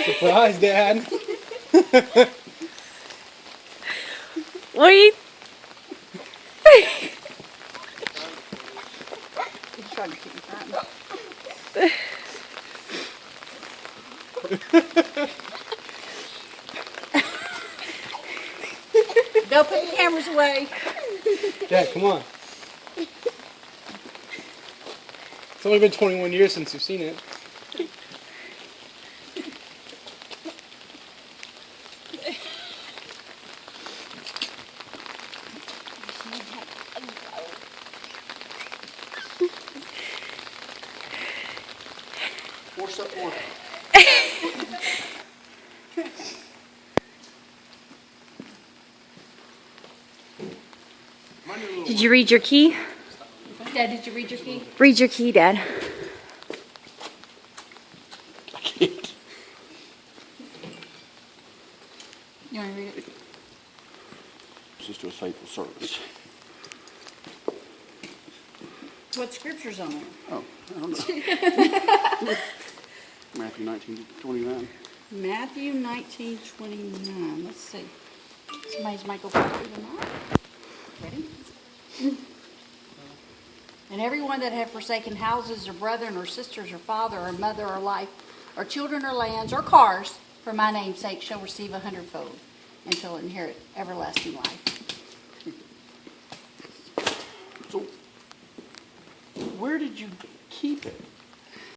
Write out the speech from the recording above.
Surprise, Dad. What are you? He's trying to keep me frightened. Go put the cameras away. Dad, come on. It's only been 21 years since you've seen it. More stuff more. Did you read your key? Dad, did you read your key? Read your key, Dad. I can't. You want to read it? Just do a faithful service. What scripture's on there? Oh, I don't know. Matthew 19:29. Matthew 19:29. Let's see. Somebody's might go back through the night. Ready? And everyone that have forsaken houses or brethren or sisters or father or mother or life or children or lands or cars for my name's sake shall receive 100-fold and shall inherit everlasting life. So, where did you keep it?